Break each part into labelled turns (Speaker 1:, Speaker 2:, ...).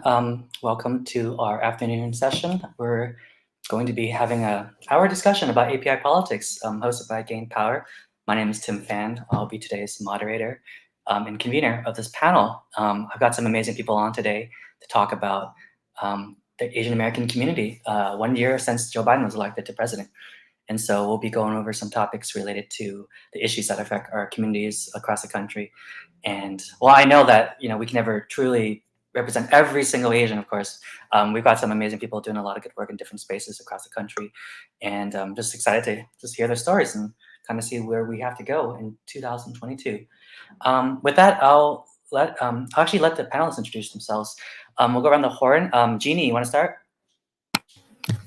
Speaker 1: Welcome to our afternoon session. We're going to be having an hour discussion about API politics, hosted by Gain Power. My name is Tim Fan. I'll be today's moderator and convener of this panel. I've got some amazing people on today to talk about the Asian American community, 1 year since Joe Biden was elected to president. And so we'll be going over some topics related to the issues that affect our communities across the country. And while I know that we can never truly represent every single Asian, of course, we've got some amazing people doing a lot of good work in different spaces across the country. And I'm just excited to just hear their stories and kind of see where we have to go in 2022. With that, I'll actually let the panelists introduce themselves. We'll go around the horn. Jeanie, you want to start?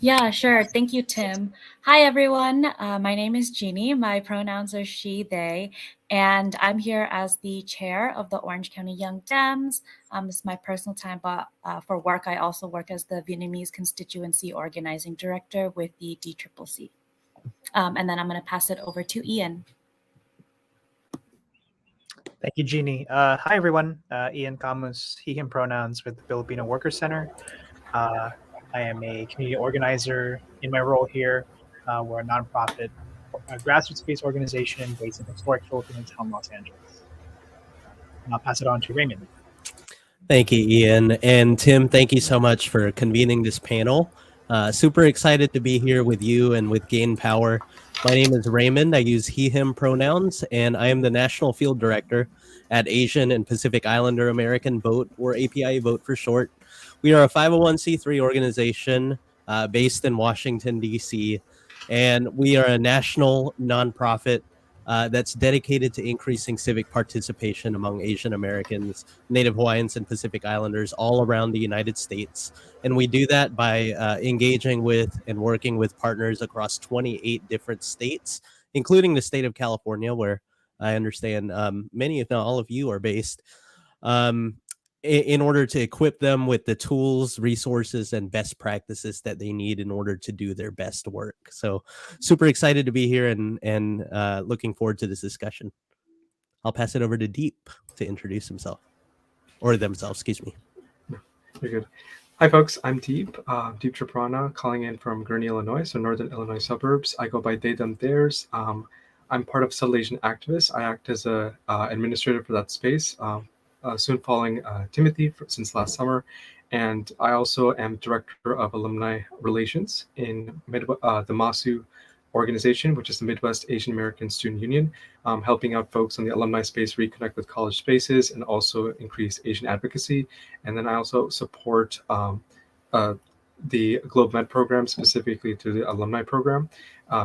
Speaker 2: Yeah, sure. Thank you, Tim. Hi, everyone. My name is Jeanie. My pronouns are she, they, and I'm here as the chair of the Orange County Young Dems. This is my personal time, but for work, I also work as the Vietnamese Constituency Organizing Director with the DCCC. And then I'm going to pass it over to Ian.
Speaker 3: Thank you, Jeanie. Hi, everyone. Ian Kamus, he, him pronouns with the Filipino Workers Center. I am a community organizer in my role here. We're a nonprofit, grassroots-based organization based in historic Philippine town, Los Angeles. And I'll pass it on to Raymond.
Speaker 4: Thank you, Ian. And Tim, thank you so much for convening this panel. Super excited to be here with you and with Gain Power. My name is Raymond. I use he, him pronouns, and I am the National Field Director at Asian and Pacific Islander American Vote, or APIA Vote for short. We are a 501c3 organization based in Washington, D.C., and we are a national nonprofit that's dedicated to increasing civic participation among Asian Americans, Native Hawaiians, and Pacific Islanders all around the United States. And we do that by engaging with and working with partners across 28 different states, including the state of California, where I understand many, if not all of you, are based. In order to equip them with the tools, resources, and best practices that they need in order to do their best work. So super excited to be here and looking forward to this discussion. I'll pass it over to Deep to introduce himself, or themselves, excuse me.
Speaker 5: Very good. Hi, folks. I'm Deep Tripurana, calling in from Gurnee, Illinois, so northern Illinois suburbs. I go by they, them, theirs. I'm part of Subtle Asian Activists. I act as a administrator for that space. Soon following Timothy since last summer. And I also am director of alumni relations in the MASU organization, which is the Midwest Asian American Student Union, helping out folks in the alumni space reconnect with college spaces and also increase Asian advocacy. And then I also support the Globe Med program, specifically to the alumni program,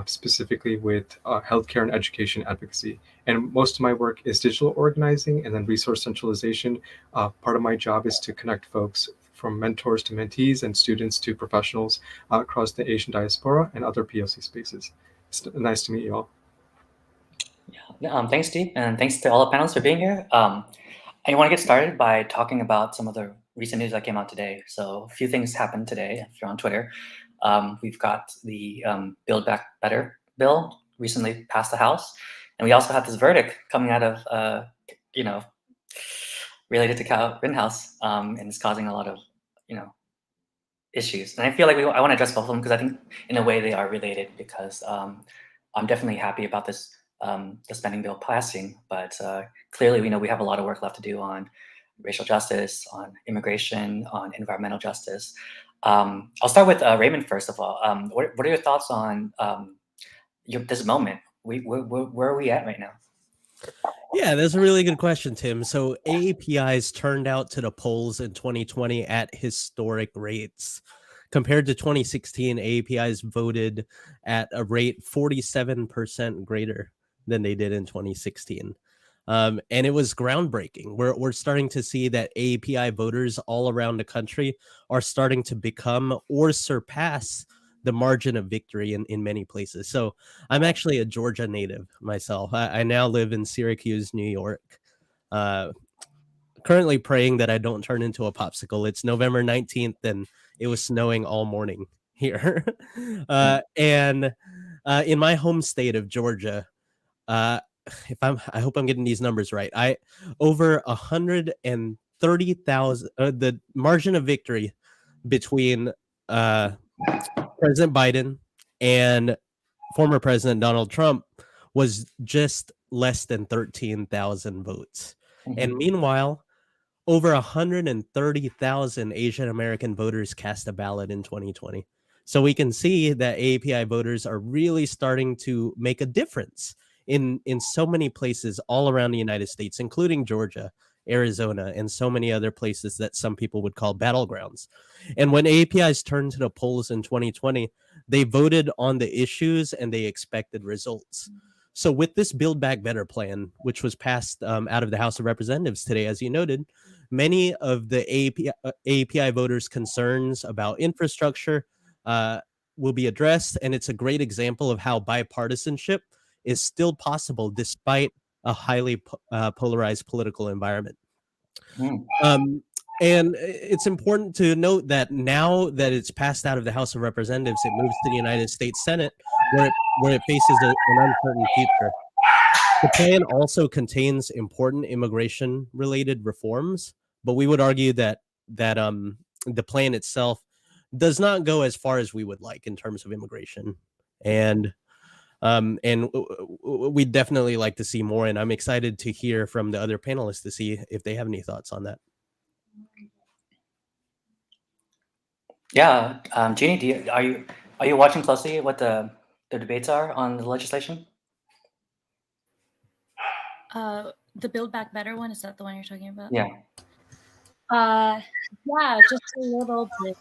Speaker 5: specifically with healthcare and education advocacy. And most of my work is digital organizing and then resource centralization. Part of my job is to connect folks from mentors to mentees and students to professionals across the Asian diaspora and other POC spaces. It's nice to meet you all.
Speaker 1: Yeah, thanks, Steve, and thanks to all the panelists for being here. I want to get started by talking about some of the recent news that came out today. So a few things happened today. If you're on Twitter, we've got the Build Back Better bill recently passed the House. And we also have this verdict coming out of, related to Cal Rittenhouse, and it's causing a lot of, issues. And I feel like I want to address both of them because I think in a way they are related, because I'm definitely happy about this, the spending bill passing, but clearly we know we have a lot of work left to do on racial justice, on immigration, on environmental justice. I'll start with Raymond first of all. What are your thoughts on this moment? Where are we at right now?
Speaker 4: Yeah, that's a really good question, Tim. So AAPIs turned out to the polls in 2020 at historic rates. Compared to 2016, AAPIs voted at a rate 47% greater than they did in 2016. And it was groundbreaking. We're starting to see that AAPI voters all around the country are starting to become or surpass the margin of victory in many places. So I'm actually a Georgia native myself. I now live in Syracuse, New York. Currently praying that I don't turn into a popsicle. It's November 19th and it was snowing all morning here. And in my home state of Georgia, I hope I'm getting these numbers right. Over 110 30,000. The margin of victory between President Biden and former President Donald Trump was just less than 13,000 votes. And meanwhile, over 130,000 Asian American voters cast a ballot in 2020. So we can see that API voters are really starting to make a difference in so many places all around the United States, including Georgia, Arizona, and so many other places that some people would call battlegrounds. And when APIs turned to the polls in 2020, they voted on the issues and they expected results. So with this Build Back Better plan, which was passed out of the House of Representatives today, as you noted, many of the API voters' concerns about infrastructure will be addressed. And it's a great example of how bipartisanship is still possible despite a highly polarized political environment. And it's important to note that now that it's passed out of the House of Representatives, it moves to the United States Senate, where it faces an uncertain future. The plan also contains important immigration-related reforms, but we would argue that the plan itself does not go as far as we would like in terms of immigration, and we'd definitely like to see more. And I'm excited to hear from the other panelists to see if they have any thoughts on that.
Speaker 1: Yeah, Jeanie, are you watching closely what the debates are on the legislation?
Speaker 2: The Build Back Better one, is that the one you're talking about?
Speaker 1: Yeah.
Speaker 2: Yeah, just a little bit.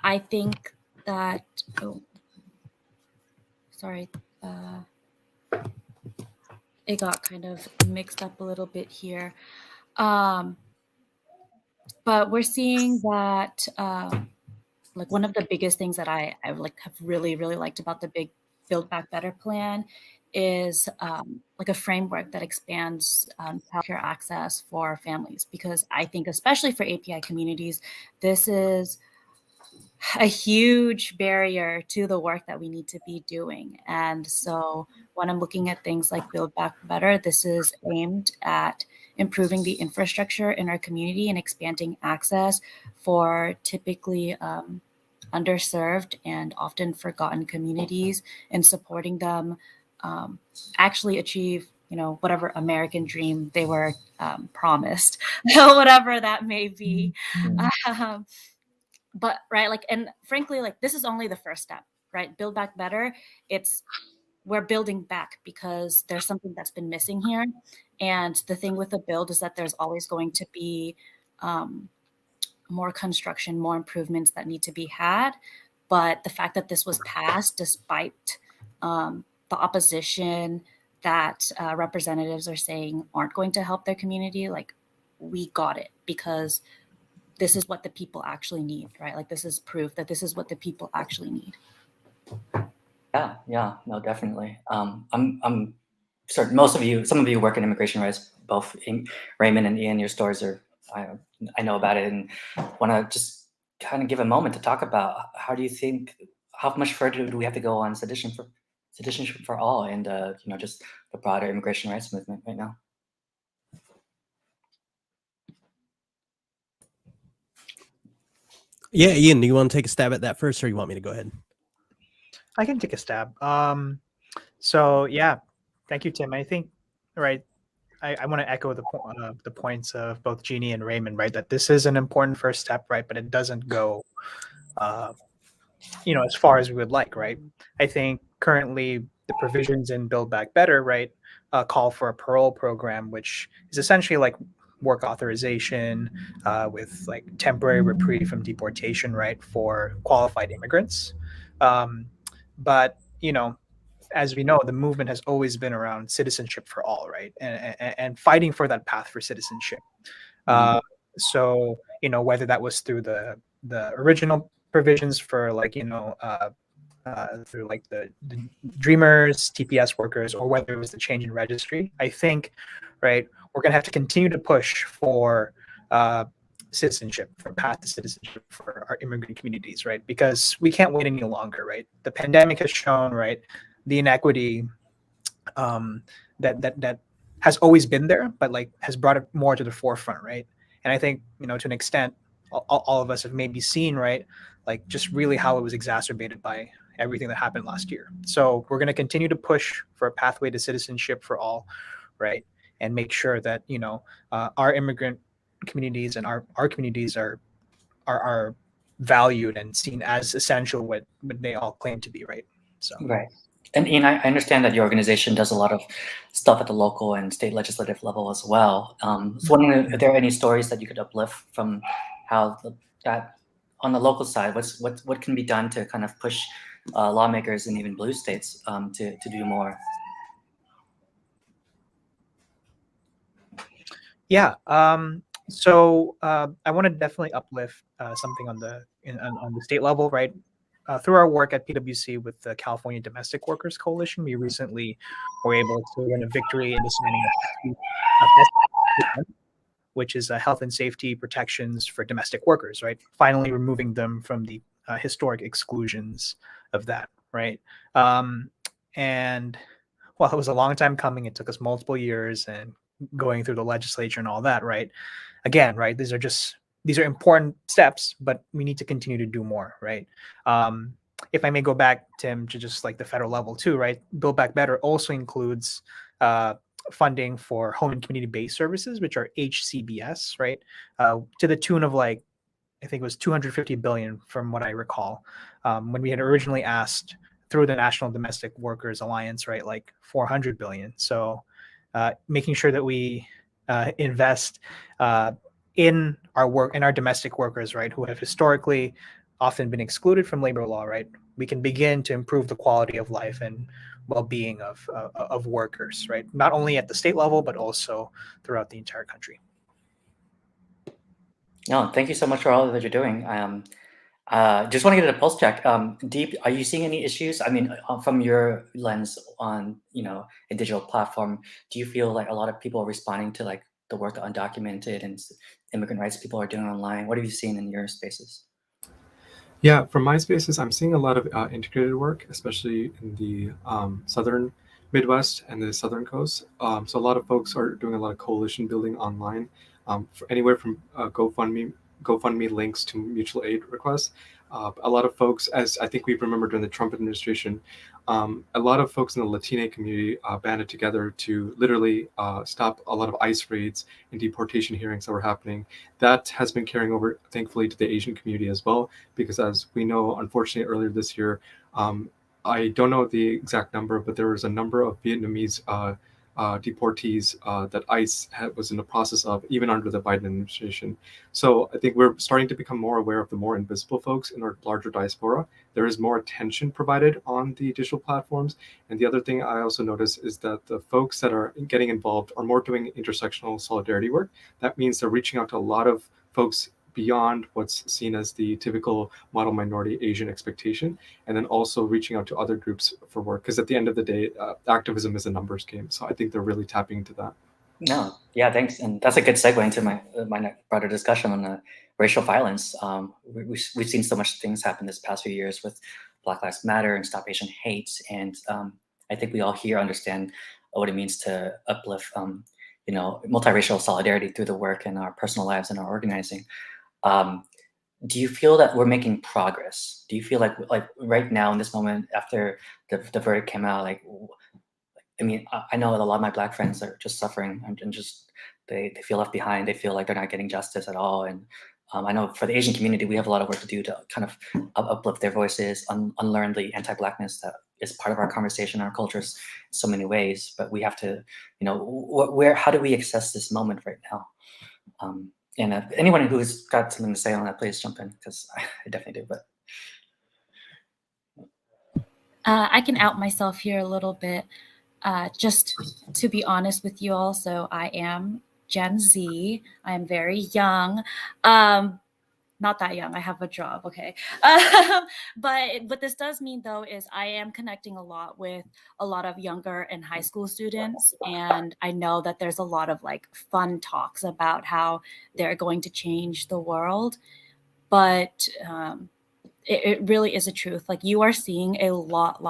Speaker 2: I think that, it got kind of mixed up a little bit here. But we're seeing that, like, one of the biggest things that I have really liked about the big Build Back Better plan is like a framework that expands healthcare access for families, because I think especially for API communities, this is a huge barrier to the work that we need to be doing. And so when I'm looking at things like Build Back Better, this is aimed at improving the infrastructure in our community and expanding access for typically underserved and often forgotten communities, and supporting them actually achieve, whatever American dream they were promised, whatever that may be. But and frankly, this is only the first step, right? Build Back Better, we're building back because there's something that's been missing here. And the thing with the build is that there's always going to be more construction, more improvements that need to be had. But the fact that this was passed despite the opposition that representatives are saying aren't going to help their community, we got it because this is what the people actually need, right? This is proof that this is what the people actually need.
Speaker 1: Yeah, no, definitely. I'm certain some of you work in immigration rights, both Raymond and Ian. Your stories I know about it, and want to just kind of give a moment to talk about how much further do we have to go on citizenship for all, and just the broader immigration rights movement right now.
Speaker 4: Yeah, Ian, do you want to take a stab at that first, or you want me to go ahead?
Speaker 3: I can take a stab. So yeah, thank you, Tim. I think, right, I want to echo the points of both Jeanie and Raymond, right, that this is an important first step, right, but it doesn't go, as far as we would like, right? I think currently the provisions in Build Back Better, right, call for a parole program, which is essentially like work authorization with temporary reprieve from deportation, right, for qualified immigrants. But as we know, the movement has always been around citizenship for all, right, and fighting for that path for citizenship. So whether that was through the original provisions for through the Dreamers, TPS workers, or whether it was the change in registry, I think, right, we're going to have to continue to push for citizenship, for path to citizenship for our immigrant communities, right? Because we can't wait any longer, right? The pandemic has shown, right, the inequity that has always been there, but like has brought it more to the forefront, right? And I think, you know, to an extent, all of us have maybe seen, right, like just really how it was exacerbated by everything that happened last year. So we're going to continue to push for a pathway to citizenship for all, right, and make sure that, you know, our immigrant communities and our communities are valued and seen as essential what they all claim to be, right? So
Speaker 1: Right. And Ian, I understand that your organization does a lot of stuff at the local and state legislative level as well. I was wondering if there are any stories that you could uplift from how that on the local side, what can be done to kind of push lawmakers in even blue states to do more?
Speaker 3: yeah, so I want to definitely uplift something on the on the state level, right? Through our work at PwC with the California Domestic Workers Coalition, we recently were able to win a victory in the signing of SB, which is health and safety protections for domestic workers, right? Finally removing them from the historic exclusions of that, right? And well, it was a long time coming. It took us multiple years and going through the legislature and all that, right? Again, right? These are important steps, but we need to continue to do more, right? If I may go back, Tim, to just like the federal level too, right? Build Back Better also includes funding for home and community-based services, which are HCBS, right? To the tune of like, I think it was 250 billion from what I recall, when we had originally asked through the National Domestic Workers Alliance, right, like 400 billion. So making sure that we invest in our work, in our domestic workers, right, who have historically often been excluded from labor law, right, we can begin to improve the quality of life and well-being of workers, right, not only at the state level but also throughout the entire country.
Speaker 1: No, thank you so much for all that you're doing. Just want to get a pulse check. Deep, are you seeing any issues? I mean, from your lens on, you know, a digital platform, do you feel like a lot of people are responding to like the work that undocumented and immigrant rights people are doing online? What have you seen in your spaces?
Speaker 5: Yeah, from my spaces, I'm seeing a lot of integrated work, especially in the southern Midwest and the southern coast. So a lot of folks are doing a lot of coalition building online, for anywhere from GoFundMe links to mutual aid requests. A lot of folks, as I think we remember during the Trump administration, a lot of folks in the Latina community banded together to literally stop a lot of ICE raids and deportation hearings that were happening. That has been carrying over, thankfully, to the Asian community as well, because as we know, unfortunately, earlier this year, I don't know the exact number, but there was a number of Vietnamese deportees that ICE was in the process of, even under the Biden administration. So I think we're starting to become more aware of the more invisible folks in our larger diaspora. There is more attention provided on the digital platforms. And the other thing I also notice is that the folks that are getting involved are more doing intersectional solidarity work. That means they're reaching out to a lot of folks beyond what's seen as the typical model minority Asian expectation, and then also reaching out to other groups for work. Because at the end of the day, activism is a numbers game. So I think they're really tapping into that.
Speaker 1: No, yeah, thanks, and that's a good segue into my broader discussion on racial violence. We've seen so much things happen this past few years with Black Lives Matter and Stop Asian Hate, and I think we all here understand what it means to uplift, you know, multiracial solidarity through the work in our personal lives and our organizing. Do you feel that we're making progress? Do you feel like right now in this moment after the verdict came out, like, I mean, I know that a lot of my Black friends are just suffering and just they feel left behind. They feel like they're not getting justice at all. And I know for the Asian community, we have a lot of work to do to kind of uplift their voices, unlearn the anti-Blackness that is part of our conversation, our cultures in so many ways. But we have to, you know, how do we access this moment right now? And anyone who's got something to say on that, please jump in, because I definitely do. But
Speaker 2: I can out myself here a little bit. Just to be honest with you all, so I am Gen Z. I am very young. Not that young. I have a job. Okay. But what this does mean, though, is I am connecting a lot with a lot of younger and high school students. And I know that there's a lot of like fun talks about how they're going to change the world. But it really is a truth. Like, you are seeing a lot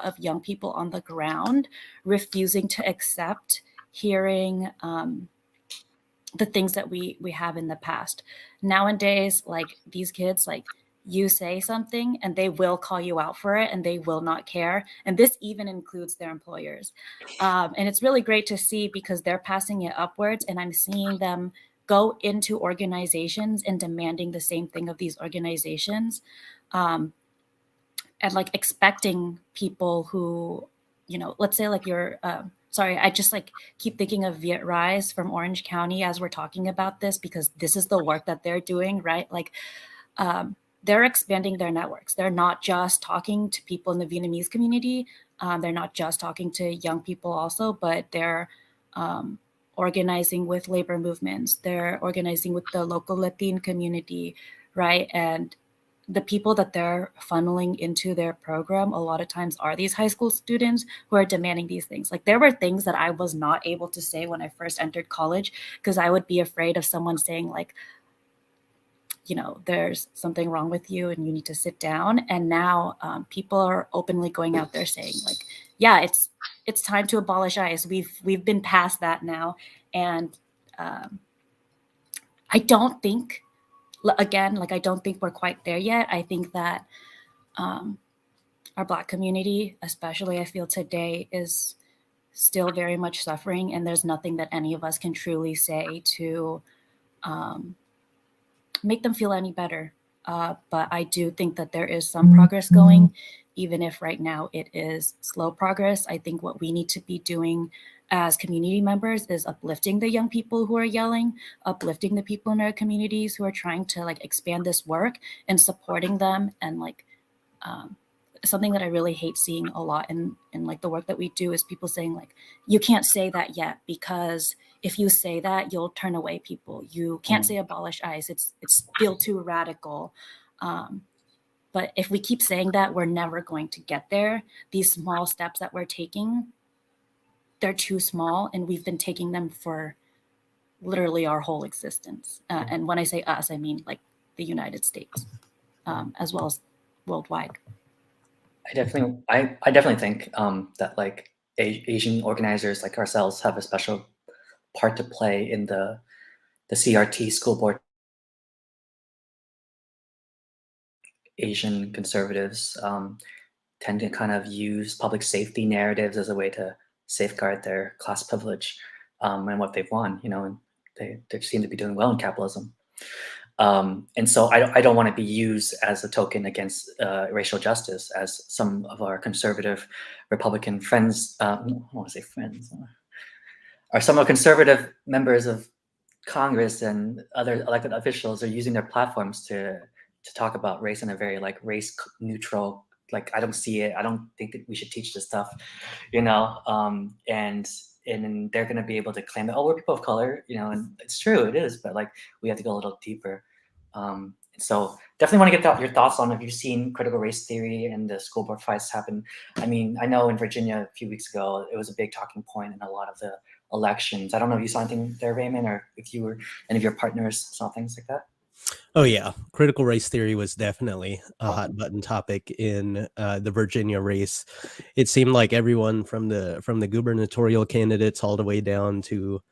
Speaker 2: of young people on the ground refusing to accept hearing the things that we have in the past. Nowadays, like these kids, like you say something and they will call you out for it and they will not care. And this even includes their employers. And it's really great to see because they're passing it upwards, and I'm seeing them go into organizations and demanding the same thing of these organizations. And like expecting people who, you know, let's say like you're, sorry, I just like keep thinking of Viet Rise from Orange County as we're talking about this, because this is the work that they're doing, right? Like they're expanding their networks. They're not just talking to people in the Vietnamese community. They're not just talking to young people also, but they're organizing with labor movements. They're organizing with the local Latin community, right? And the people that they're funneling into their program a lot of times are these high school students who are demanding these things. Like there were things that I was not able to say when I first entered college because I would be afraid of someone saying like, you know, there's something wrong with you and you need to sit down. And now people are openly going out there saying like, yeah, it's time to abolish ICE. We've been past that now. And I don't think, again, like I don't think we're quite there yet. I think that our Black community, especially I feel today, is still very much suffering, and there's nothing that any of us can truly say to make them feel any better. But I do think that there is some progress going, even if right now it is slow progress. I think what we need to be doing as community members is uplifting the young people who are yelling, uplifting the people in our communities who are trying to like expand this work and supporting them. And like something that I really hate seeing a lot in like the work that we do is people saying like, you can't say that yet because if you say that, you'll turn away people. You can't say abolish ICE. It's still too radical. But if we keep saying that, we're never going to get there. These small steps that we're taking, they're too small, and we've been taking them for literally our whole existence. And when I say us, I mean like the United States, as well as worldwide.
Speaker 1: I definitely think that like Asian organizers like ourselves have a special part to play in the CRT school board. Asian conservatives tend to kind of use public safety narratives as a way to safeguard their class privilege and what they've won, you know, and they seem to be doing well in capitalism. And so I don't want to be used as a token against racial justice, as some of our conservative Republican friends, I don't want to say friends, or some of the conservative members of Congress and other elected officials are using their platforms to talk about race in a very like race neutral, like I don't see it, I don't think that we should teach this stuff, you know, and they're going to be able to claim that, oh, we're people of color, you know, and it's true, it is, but like we have to go a little deeper. So definitely want to get your thoughts on, have you seen critical race theory and the school board fights happen? I mean, I know in Virginia a few weeks ago, it was a big talking point in a lot of the elections. I don't know if you saw anything there, Raymond, or if you or any of your partners saw things like that.
Speaker 4: Oh yeah, critical race theory was definitely a hot button topic in the Virginia race. It seemed like everyone from the gubernatorial candidates all the way down to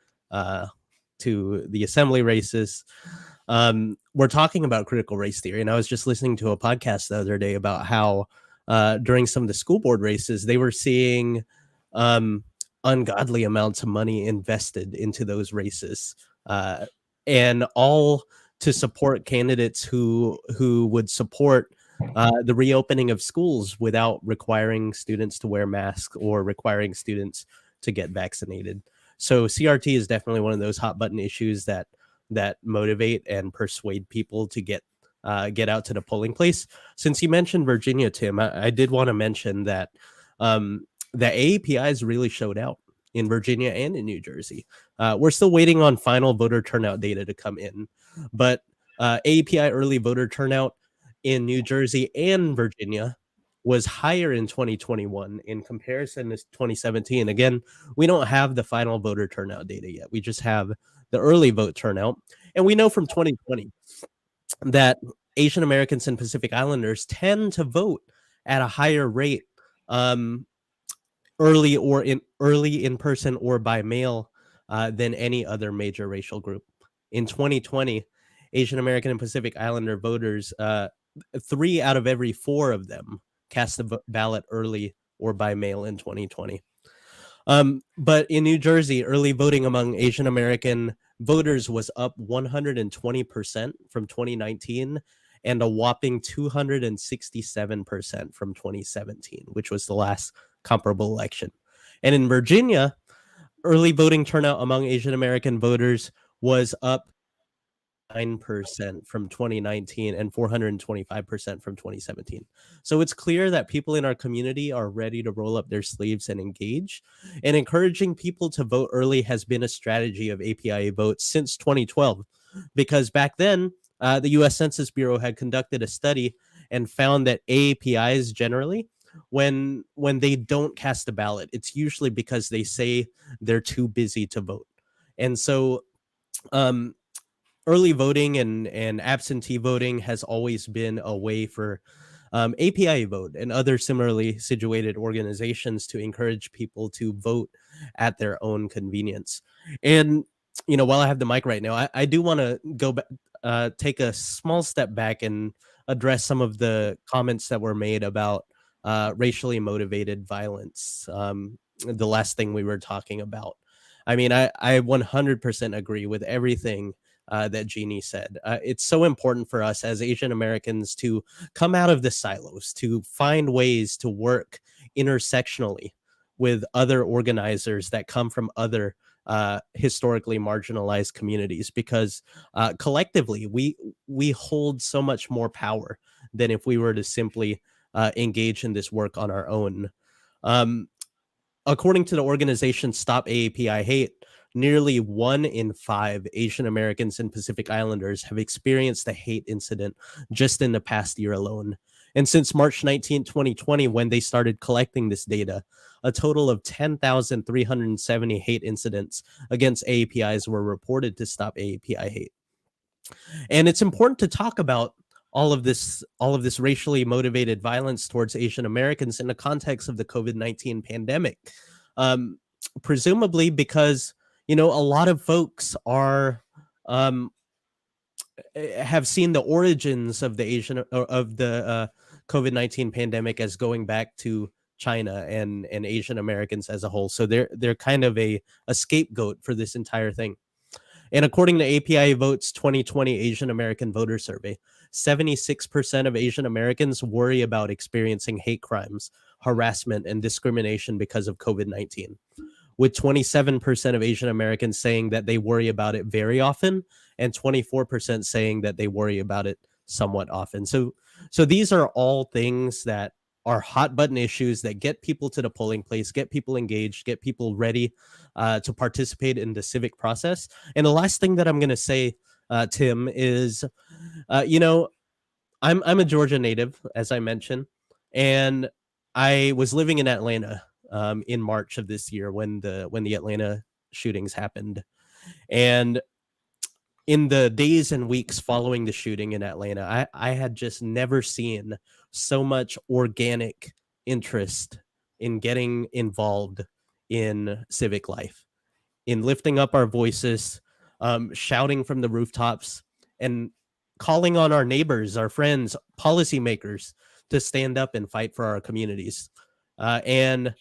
Speaker 4: the assembly races we're talking about critical race theory. And I was just listening to a podcast the other day about how during some of the school board races they were seeing ungodly amounts of money invested into those races, and all to support candidates who would support the reopening of schools without requiring students to wear masks or requiring students to get vaccinated. So CRT is definitely one of those hot button issues that motivate and persuade people to get out to the polling place. Since you mentioned Virginia, Tim, I did want to mention that the AAPIs really showed out in Virginia and in New Jersey. We're still waiting on final voter turnout data to come in, but API early voter turnout in New Jersey and Virginia was higher in 2021 in comparison to 2017. Again, we don't have the final voter turnout data yet. We just have the early vote turnout. And we know from 2020 that Asian Americans and Pacific Islanders tend to vote at a higher rate early in person or by mail than any other major racial group. In 2020, Asian American and Pacific Islander voters, 3 out of every 4 of them cast the ballot early or by mail in 2020. But in New Jersey, early voting among Asian American voters was up 120% from 2019 and a whopping 267% from 2017, which was the last comparable election. And in Virginia, early voting turnout among Asian American voters was up 9% from 2019 and 425% from 2017. So it's clear that people in our community are ready to roll up their sleeves and engage. And encouraging people to vote early has been a strategy of APIA Vote since 2012, because back then, the US Census Bureau had conducted a study and found that APIs generally, when they don't cast a ballot, it's usually because they say they're too busy to vote. And so early voting and absentee voting has always been a way for APIA Vote and other similarly situated organizations to encourage people to vote at their own convenience. And, you know, while I have the mic right now, I do want to go back, take a small step back and address some of the comments that were made about racially motivated violence, the last thing we were talking about. I mean, I 100% agree with everything that Jeanie said. It's so important for us as Asian Americans to come out of the silos, to find ways to work intersectionally with other organizers that come from other historically marginalized communities, because collectively we hold so much more power than if we were to simply engage in this work on our own. According to the organization Stop AAPI Hate, nearly 1 in 5 Asian Americans and Pacific Islanders have experienced a hate incident just in the past year alone. And since March 19, 2020, when they started collecting this data, a total of 10,370 hate incidents against AAPIs were reported to Stop AAPI Hate. And it's important to talk about all of this racially motivated violence towards Asian Americans in the context of the COVID-19 pandemic. Presumably because, you know, a lot of folks are have seen the origins of the COVID-19 pandemic as going back to China and Asian Americans as a whole. So they're kind of a scapegoat for this entire thing. And according to APIA Vote's 2020 Asian American Voter Survey, 76% of Asian Americans worry about experiencing hate crimes, harassment, and discrimination because of COVID-19, with 27% of Asian Americans saying that they worry about it very often, and 24% saying that they worry about it somewhat often. So these are all things that are hot button issues that get people to the polling place, get people engaged, get people ready to participate in the civic process. And the last thing that I'm going to say, Tim, is, you know, I'm a Georgia native, as I mentioned, and I was living in Atlanta in March of this year when the Atlanta shootings happened. And in the days and weeks following the shooting in Atlanta, I had just never seen so much organic interest in getting involved in civic life, in lifting up our voices, shouting from the rooftops, and calling on our neighbors, our friends, policymakers to stand up and fight for our communities. And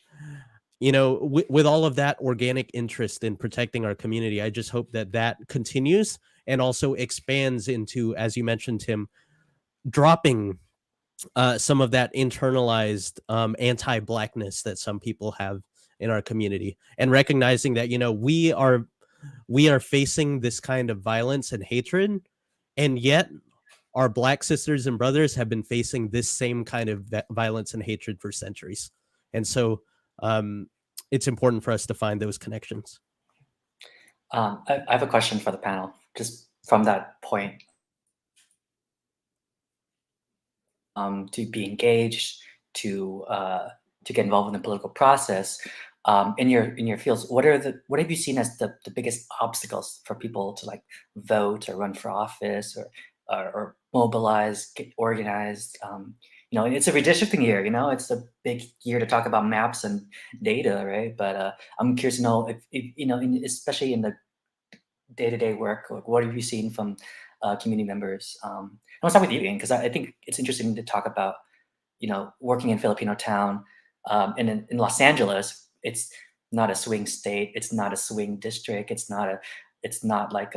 Speaker 4: you know, with all of that organic interest in protecting our community, I just hope that that continues and also expands into, as you mentioned, Tim, dropping some of that internalized anti-Blackness that some people have in our community, and recognizing that, you know, we are facing this kind of violence and hatred, and yet our Black sisters and brothers have been facing this same kind of violence and hatred for centuries. And so it's important for us to find those connections.
Speaker 1: I have a question for the panel, just from that point. To be engaged, to get involved in the political process, in your fields, what have you seen as the biggest obstacles for people to like vote or run for office or mobilize, get organized? it's a redistricting year. It's a big year to talk about maps and data, right? But I'm curious to know if especially in the day-to-day work, like, what have you seen from community members? I'll start with you, Ian, because I think it's interesting to talk about, working in Filipino town, and in Los Angeles. It's not a swing state. It's not a swing district. It's not like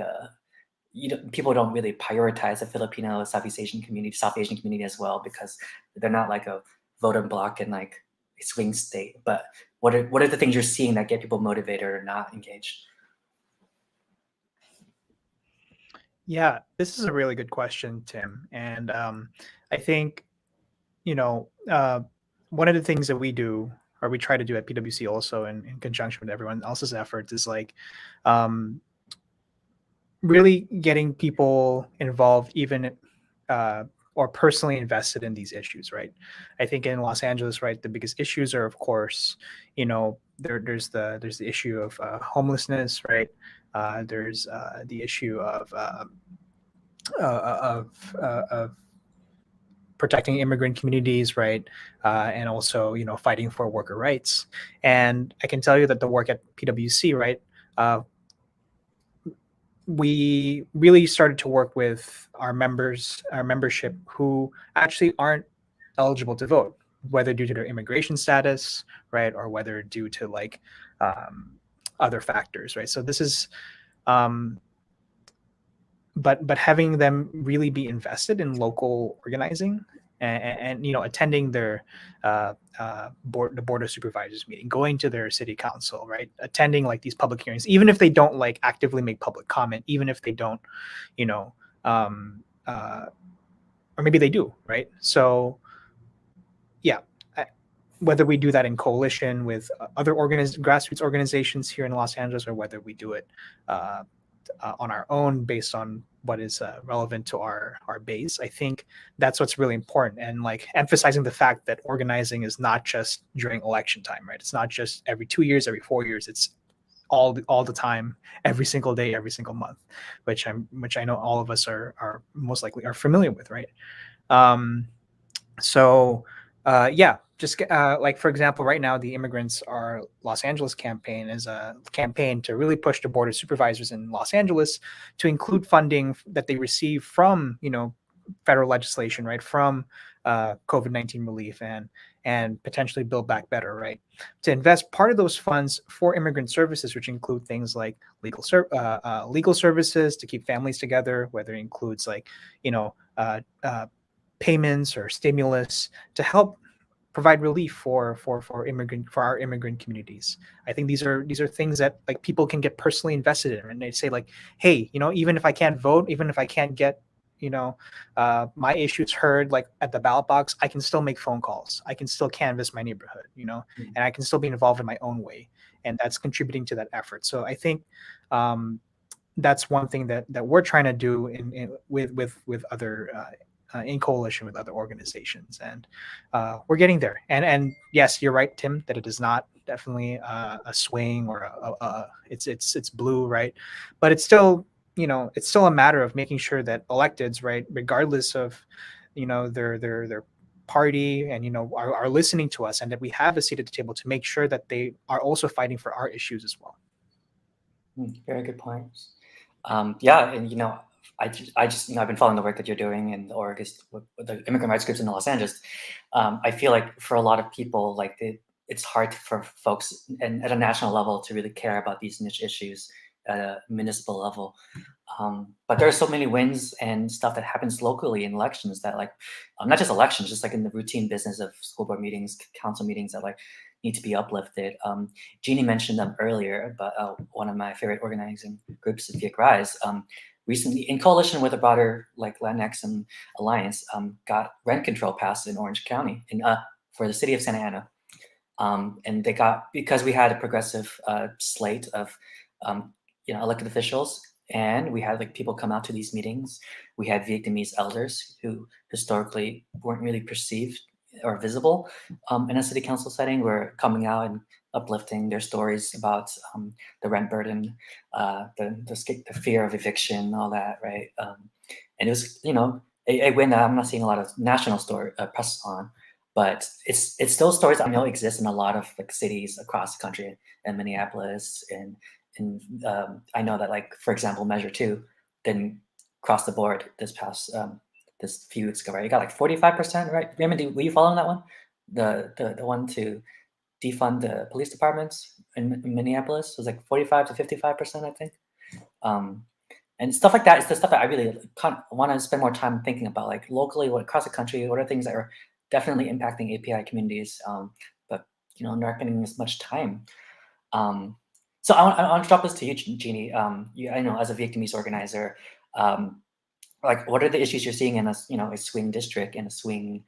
Speaker 1: people don't really prioritize the Filipino South Asian community as well, because they're not like a voter block in like a swing state. But what are the things you're seeing that get people motivated or not engaged?
Speaker 3: Yeah, this is a really good question, Tim. And I think, one of the things that we do, or we try to do at PwC also in conjunction with everyone else's efforts, is like really getting people involved, even or personally invested in these issues, right? I think in Los Angeles, right, the biggest issues are, of course, there's the issue of homelessness, right? There's the issue of protecting immigrant communities, right? And also, fighting for worker rights. And I can tell you that the work at PwC, right, we really started to work with our membership who actually aren't eligible to vote, whether due to their immigration status, right, or whether due to like other factors, right? So this is, but having them really be invested in local organizing and attending their the board of supervisors meeting, going to their city council, right, attending like these public hearings, even if they don't like actively make public comment, even if they don't, or maybe they do, right? So yeah, whether we do that in coalition with other grassroots organizations here in Los Angeles, or whether we do it on our own based on what is relevant to our base, I think that's what's really important. And like emphasizing the fact that organizing is not just during election time, right? It's not just every 2 years, every 4 years. It's all the time, every single day, every single month, which I know all of us are most likely are familiar with, right? So yeah, just like, for example, right now, the Immigrants Are Los Angeles campaign is a campaign to really push the board of supervisors in Los Angeles to include funding that they receive from, federal legislation, right, from COVID-19 relief and potentially Build Back Better, right, to invest part of those funds for immigrant services, which include things like legal services to keep families together, whether it includes like, payments or stimulus to help provide relief for our immigrant communities. I think these are things that like people can get personally invested in, and they say like, hey, even if I can't vote, even if I can't get my issues heard like at the ballot box, I can still make phone calls, I can still canvass my neighborhood, and I can still be involved in my own way, and that's contributing to that effort. So I think that's one thing that we're trying to do with other in coalition with other organizations, and we're getting there. And yes, you're right, Tim, that it is not definitely a swing or it's blue, right? But it's still it's still a matter of making sure that electeds, right, regardless of their party, and are listening to us, and that we have a seat at the table to make sure that they are also fighting for our issues as well.
Speaker 1: Very good points. Yeah, and I just I've been following the work that you're doing in the with the immigrant rights groups in Los Angeles. I feel like for a lot of people, like it's hard for folks and at a national level to really care about these niche issues at a municipal level. But there are so many wins and stuff that happens locally in elections that like, not just elections, just like in the routine business of school board meetings, council meetings that like need to be uplifted. Jeanie mentioned them earlier, but one of my favorite organizing groups, Vic Rise, recently in coalition with a broader like Latinx and Alliance, got rent control passed in Orange County for the city of Santa Ana. And they got, because we had a progressive slate of elected officials, and we had like people come out to these meetings. We had Vietnamese elders who historically weren't really perceived or visible in a city council setting, were coming out and uplifting their stories about the rent burden, the fear of eviction, all that, right? And it was, a win that I'm not seeing a lot of national press on, but it's still stories I know exist in a lot of like cities across the country, in Minneapolis, and I know that, like, for example, Measure 2 didn't cross the board this few weeks ago, right? You got like 45%, right? Raymond, were you following that one? The one to defund the police departments in Minneapolis was like 45 to 55%, I think. And stuff like that is the stuff that I really want to spend more time thinking about, like locally, across the country, what are things that are definitely impacting API communities, but not getting as much time. So I want to drop this to you, Jeanie. I know, as a Vietnamese organizer, like, what are the issues you're seeing in a swing district, in a swing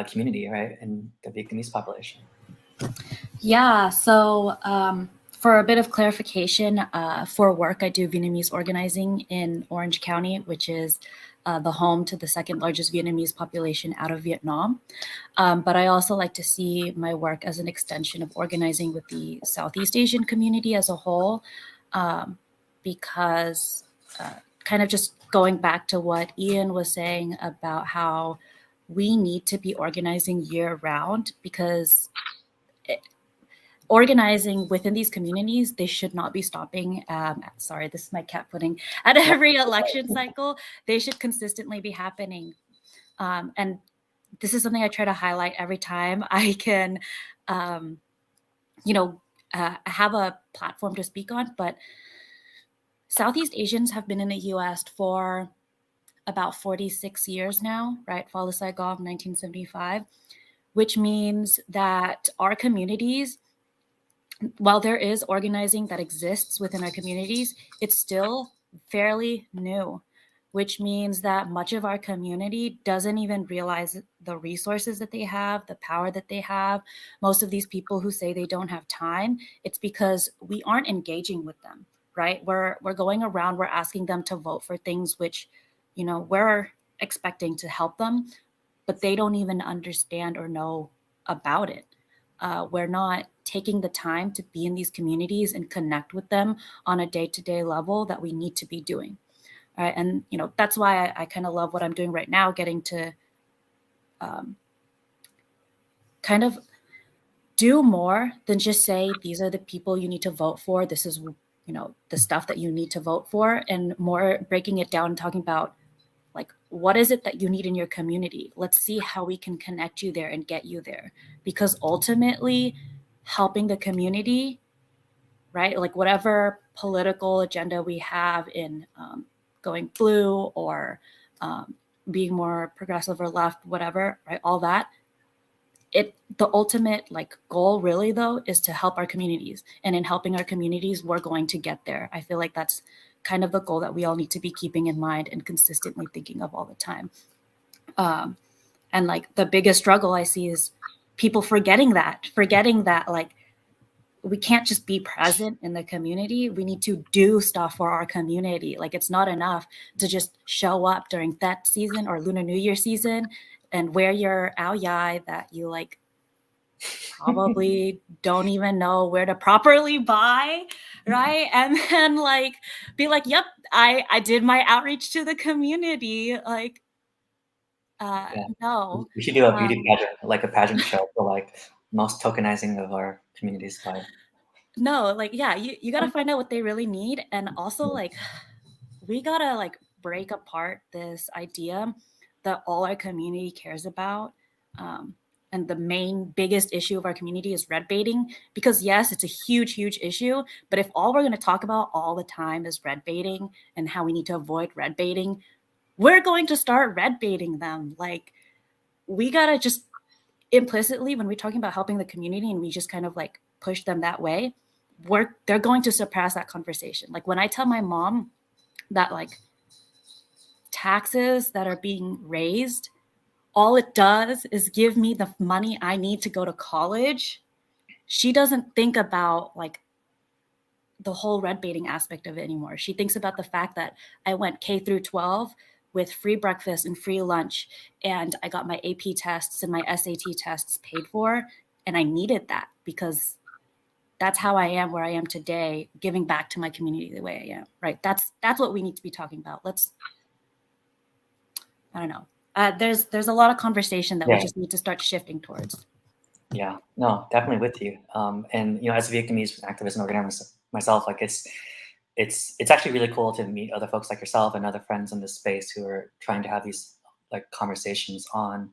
Speaker 1: community, right, in the Vietnamese population?
Speaker 2: Yeah, so for a bit of clarification, for work, I do Vietnamese organizing in Orange County, which is the home to the second largest Vietnamese population out of Vietnam. But I also like to see my work as an extension of organizing with the Southeast Asian community as a whole, because kind of just going back to what Ian was saying about how we need to be organizing year round, because organizing within these communities, they should not be stopping. Sorry, this is my cat pudding. At every election cycle, they should consistently be happening. And this is something I try to highlight every time I can, have a platform to speak on. But Southeast Asians have been in the US for about 46 years now, right? Follow Saigon, 1975, which means that our communities, while there is organizing that exists within our communities, it's still fairly new, which means that much of our community doesn't even realize the resources that they have, the power that they have. Most of these people who say they don't have time, it's because we aren't engaging with them, right? We're going around, we're asking them to vote for things which, we're expecting to help them, but they don't even understand or know about it. We're not taking the time to be in these communities and connect with them on a day-to-day level that we need to be doing. All right. And, that's why I kind of love what I'm doing right now, getting to kind of do more than just say, these are the people you need to vote for. This is, the stuff that you need to vote for, and more breaking it down and talking about, like, what is it that you need in your community? Let's see how we can connect you there and get you there. Because ultimately, helping the community, right? Like, whatever political agenda we have in going blue or being more progressive or left, whatever, right? All that. The ultimate goal really though is to help our communities. And in helping our communities, we're going to get there. I feel like that's kind of the goal that we all need to be keeping in mind and consistently thinking of all the time. And the biggest struggle I see is people forgetting that we can't just be present in the community. We need to do stuff for our community. It's not enough to just show up during that season or Lunar New Year season and wear your ao dai that you probably don't even know where to properly buy, right? And then be like, yep, I did my outreach to the community. No.
Speaker 1: We should do a beauty pageant, like a pageant show for most tokenizing of our communities by.
Speaker 2: No, you got to find out what they really need. And also we got to break apart this idea that all our community cares about. And the biggest issue of our community is red baiting, because yes, it's a huge, huge issue. But if all we're going to talk about all the time is red baiting and how we need to avoid red baiting, we're going to start red baiting them. We got to just implicitly, when we're talking about helping the community and we just kind of push them that way, they're going to suppress that conversation. When I tell my mom that taxes that are being raised, all it does is give me the money I need to go to college, she doesn't think about the whole red baiting aspect of it anymore. She thinks about the fact that I went K through 12 with free breakfast and free lunch, and I got my AP tests and my SAT tests paid for, and I needed that because that's how I am where I am today, giving back to my community the way I am, right? That's what we need to be talking about. I don't know. there's a lot of conversation that we
Speaker 1: Yeah.
Speaker 2: just need to start shifting towards.
Speaker 1: Yeah, no, definitely with you. And as a Vietnamese activist and organizer myself, like it's actually really cool to meet other folks like yourself and other friends in this space who are trying to have these like conversations on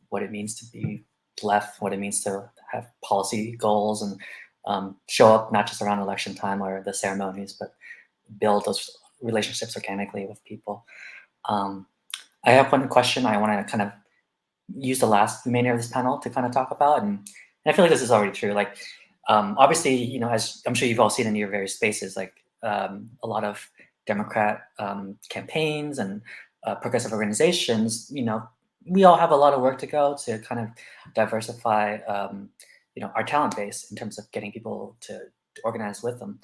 Speaker 1: what it means to be left, what it means to have policy goals, and show up not just around election time or the ceremonies, but build those relationships organically with people. I have one question I want to kind of use the last remainder of this panel to kind of talk about, and I feel like this is already true. Like, obviously, as I'm sure you've all seen in your various spaces, like a lot of Democrat campaigns and progressive organizations, we all have a lot of work to go to kind of diversify, our talent base in terms of getting people to organize with them.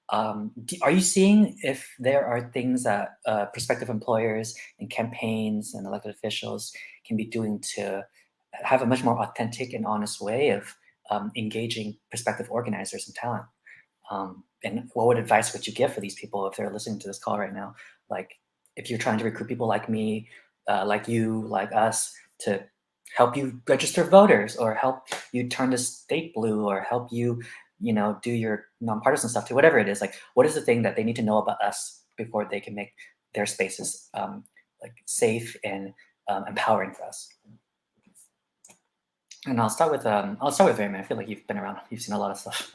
Speaker 1: Are you seeing if there are things that prospective employers and campaigns and elected officials can be doing to have a much more authentic and honest way of engaging prospective organizers and talent? And what advice would you give for these people if they're listening to this call right now? Like, if you're trying to recruit people like me, like you, like us, to help you register voters, or help you turn the state blue, or help you, do your nonpartisan stuff, to whatever it is. Like, what is the thing that they need to know about us before they can make their spaces like safe and empowering for us? And I'll start with Raymond. I feel like you've been around. You've seen a lot of stuff.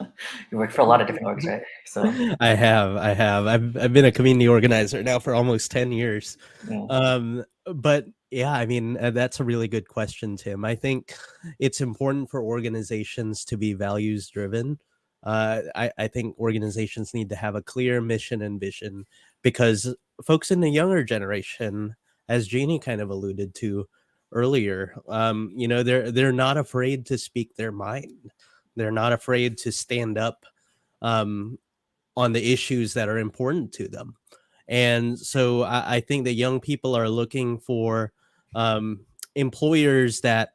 Speaker 1: You work for a lot of different orgs, right? So
Speaker 4: I have. I've been a community organizer now for almost 10 years.
Speaker 1: yeah.
Speaker 4: But yeah, I mean, that's a really good question, Tim. I think it's important for organizations to be values driven. I think organizations need to have a clear mission and vision, because folks in the younger generation, as Jeanie kind of alluded to earlier, they're not afraid to speak their mind. They're not afraid to stand up on the issues that are important to them. And so I think that young people are looking for employers that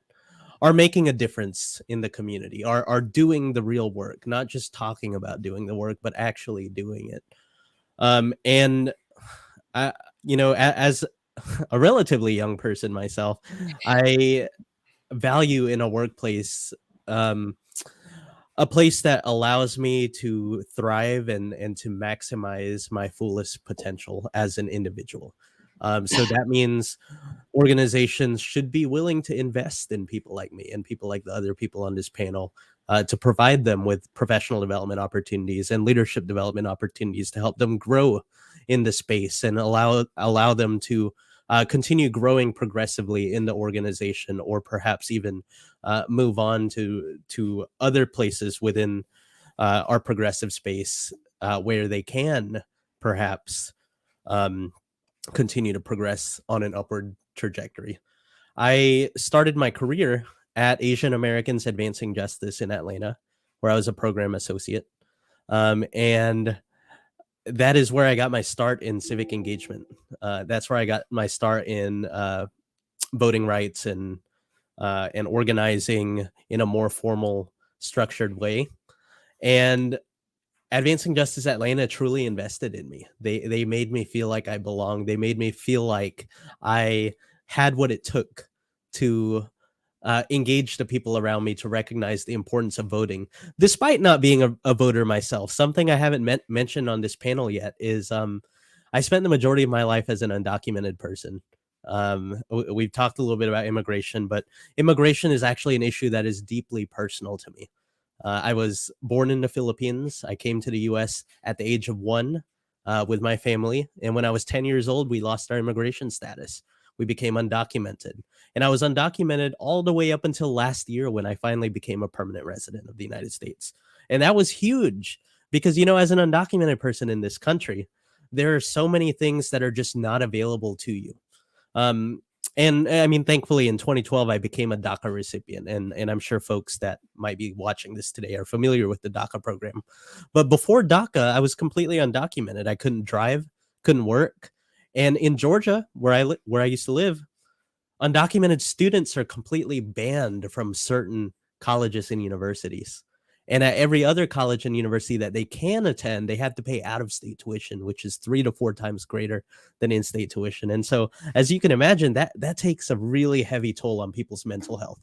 Speaker 4: are making a difference in the community, are doing the real work, not just talking about doing the work, but actually doing it. And I, as a relatively young person myself, I value in a workplace a place that allows me to thrive and to maximize my fullest potential as an individual. So that means organizations should be willing to invest in people like me and people like the other people on this panel, to provide them with professional development opportunities and leadership development opportunities to help them grow in the space and allow them to continue growing progressively in the organization, or perhaps even move on to other places within our progressive space, where they can perhaps continue to progress on an upward trajectory. I started my career at Asian Americans Advancing Justice in Atlanta, where I was a program associate. And that is where I got my start in civic engagement. That's where I got my start in voting rights and organizing in a more formal, structured way. And Advancing Justice Atlanta truly invested in me. They made me feel like I belonged. They made me feel like I had what it took to engage the people around me, to recognize the importance of voting, despite not being a voter myself. Something I haven't mentioned on this panel yet is I spent the majority of my life as an undocumented person. We've talked a little bit about immigration, but immigration is actually an issue that is deeply personal to me. I was born in the Philippines. I came to the US at the age of 1 with my family. And when I was 10 years old, we lost our immigration status. We became undocumented. And I was undocumented all the way up until last year, when I finally became a permanent resident of the United States. And that was huge because, as an undocumented person in this country, there are so many things that are just not available to you. And I mean, thankfully, in 2012, I became a DACA recipient, and I'm sure folks that might be watching this today are familiar with the DACA program. But before DACA, I was completely undocumented. I couldn't drive, couldn't work, and in Georgia, where I used to live, undocumented students are completely banned from certain colleges and universities. And at every other college and university that they can attend, they have to pay out-of-state tuition, which is 3 to 4 times greater than in-state tuition. And so, as you can imagine, that takes a really heavy toll on people's mental health.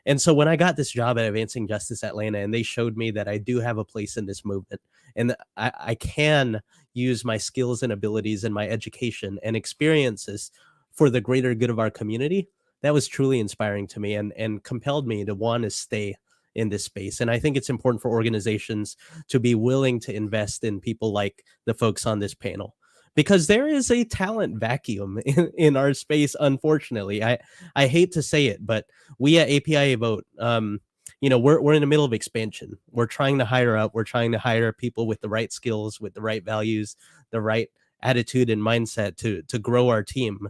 Speaker 4: And so when I got this job at Advancing Justice Atlanta, and they showed me that I do have a place in this movement, and I can use my skills and abilities and my education and experiences for the greater good of our community, that was truly inspiring to me and compelled me to want to stay in this space. And I think it's important for organizations to be willing to invest in people like the folks on this panel, because there is a talent vacuum in our space, unfortunately. I hate to say it, but we at APIA Vote, we're in the middle of expansion. We're trying to hire up. We're trying to hire people with the right skills, with the right values, the right attitude and mindset to grow our team.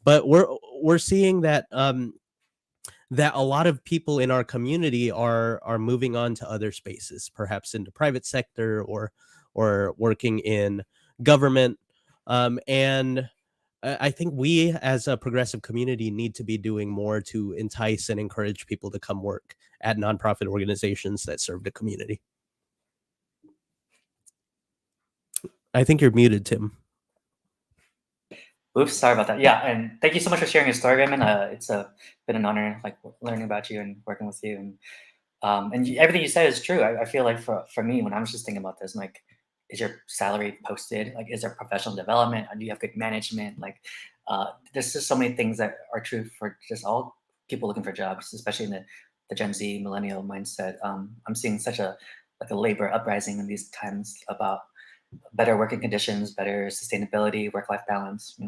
Speaker 4: But we're seeing that that a lot of people in our community are moving on to other spaces, perhaps in the private sector or working in government. And I think we as a progressive community need to be doing more to entice and encourage people to come work at nonprofit organizations that serve the community. I think you're muted, Tim.
Speaker 1: Oops, sorry about that. Yeah, and thank you so much for sharing your story, Raymond. It's been an honor, like learning about you and working with you, and everything you said is true. I feel like for me, when I was just thinking about this, I'm like, is your salary posted? Like, is there professional development? Do you have good management? Like, there's just so many things that are true for just all people looking for jobs, especially in the Gen Z millennial mindset. I'm seeing such a labor uprising in these times about better working conditions, better sustainability, work-life balance,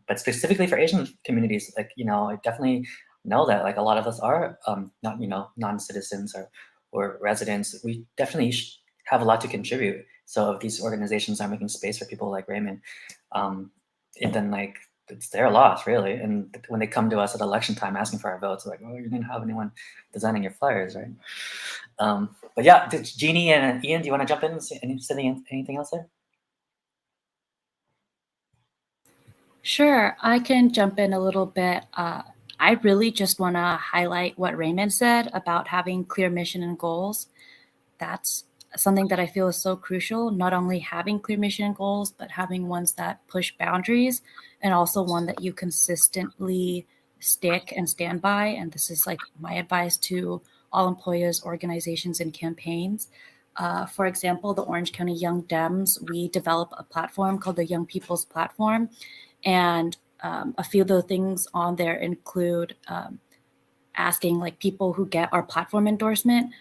Speaker 1: but specifically for Asian communities, like, I definitely know that like a lot of us are not, non-citizens or residents. We definitely have a lot to contribute. So if these organizations are making space for people like Raymond, and then like it's their loss really. And when they come to us at election time asking for our votes, like, oh, you didn't have anyone designing your flyers, right? But yeah, Jeanie and Ian, do you want to jump in and say anything else there?
Speaker 2: Sure, I can jump in a little bit. I really just want to highlight what Raymond said about having clear mission and goals. That's something that I feel is so crucial, not only having clear mission and goals, but having ones that push boundaries and also one that you consistently stick and stand by. And this is like my advice to all employers, organizations, and campaigns. For example, the Orange County Young Dems, we develop a platform called the Young People's Platform. And a few of the things on there include asking like people who get our platform endorsement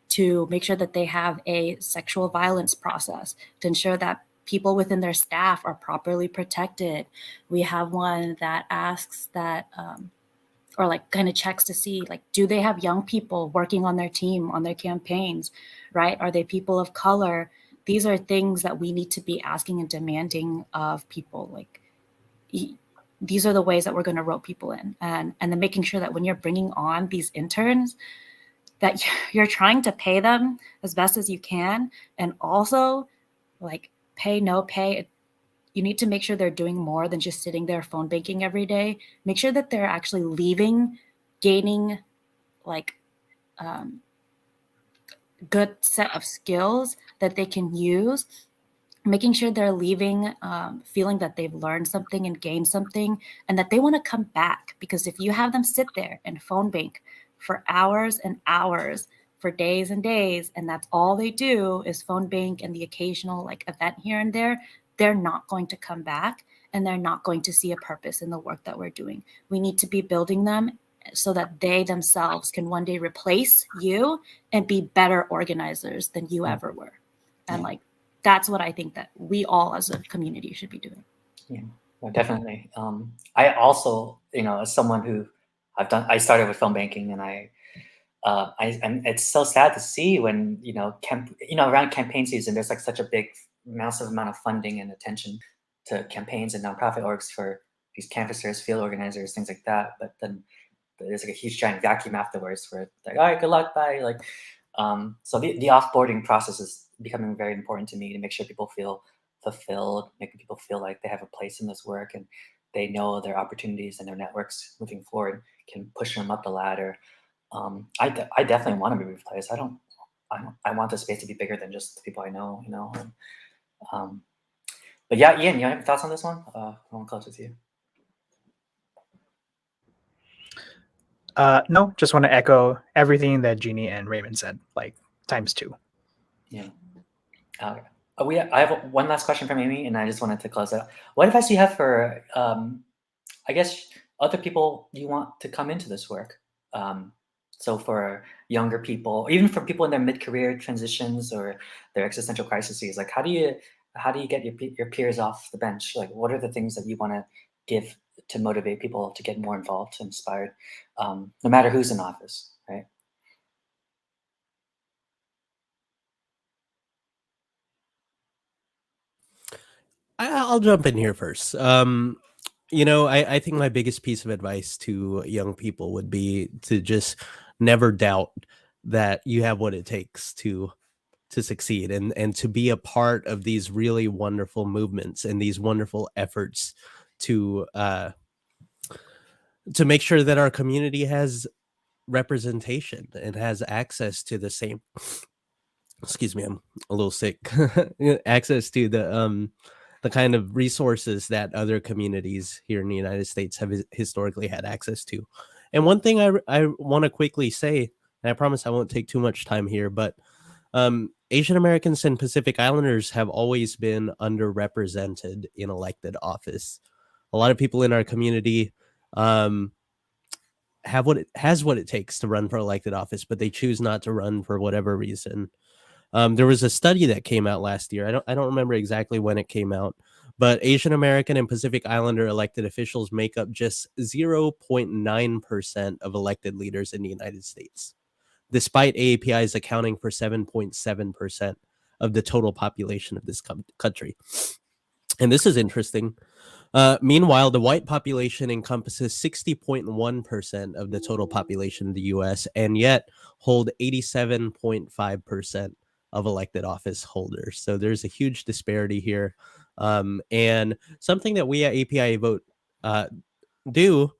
Speaker 2: to make sure that they have a sexual violence process to ensure that people within their staff are properly protected. We have one that asks that, or like kind of checks to see, like, do they have young people working on their team, on their campaigns, right? Are they people of color? These are things that we need to be asking and demanding of people. Like, these are the ways that we're going to rope people in, and then making sure that when you're bringing on these interns, that you're trying to pay them as best as you can, and also like pay no pay. You need to make sure they're doing more than just sitting there phone banking every day. Make sure that they're actually leaving, gaining like good set of skills that they can use, making sure they're leaving feeling that they've learned something and gained something, and that they want to come back. Because if you have them sit there and phone bank for hours and hours, for days and days, and that's all they do is phone bank and the occasional like event here and there, they're not going to come back, and they're not going to see a purpose in the work that we're doing. We need to be building them so that they themselves can one day replace you and be better organizers than you ever were. And like, that's what I think that we all as a community should be doing.
Speaker 1: Yeah, well, definitely. I also, as someone who I started with phone banking, and and it's so sad to see when, around campaign season, there's like such a big, massive amount of funding and attention to campaigns and nonprofit orgs for these canvassers, field organizers, things like that. But then there's like a huge giant vacuum afterwards where it's like, all right, good luck, bye. Like, so the offboarding process is becoming very important to me, to make sure people feel fulfilled, making people feel like they have a place in this work and they know their opportunities and their networks moving forward can push them up the ladder. I definitely want to be replaced. I want the space to be bigger than just the people I know, but yeah, Ian, you have thoughts on this one? I want to close with you.
Speaker 3: No, just want to echo everything that Jeanie and Raymond said, like ×2.
Speaker 1: Yeah. Okay. I have one last question from Amy, and I just wanted to close it out. What advice do you have for, I guess, other people you want to come into this work? So for younger people, or even for people in their mid-career transitions or their existential crises, like how do you get your peers off the bench? Like, what are the things that you want to give to motivate people to get more involved, inspired, no matter who's in office, right?
Speaker 4: I'll jump in here first. I think my biggest piece of advice to young people would be to just never doubt that you have what it takes to succeed and to be a part of these really wonderful movements and these wonderful efforts to make sure that our community has representation and has access to the same, excuse me, I'm a little sick, access to the kind of resources that other communities here in the United States have historically had access to. And one thing I want to quickly say, and I promise I won't take too much time here, but Asian Americans and Pacific Islanders have always been underrepresented in elected office. A lot of people in our community have what it takes to run for elected office, but they choose not to run for whatever reason. There was a study that came out last year. I don't remember exactly when it came out, but Asian American and Pacific Islander elected officials make up just 0.9% of elected leaders in the United States, despite AAPI's accounting for 7.7% of the total population of this country. And this is interesting. Meanwhile, the white population encompasses 60.1% of the total population of the U.S. and yet hold 87.5% of elected office holders. So there's a huge disparity here. And something that we at APIA Vote do,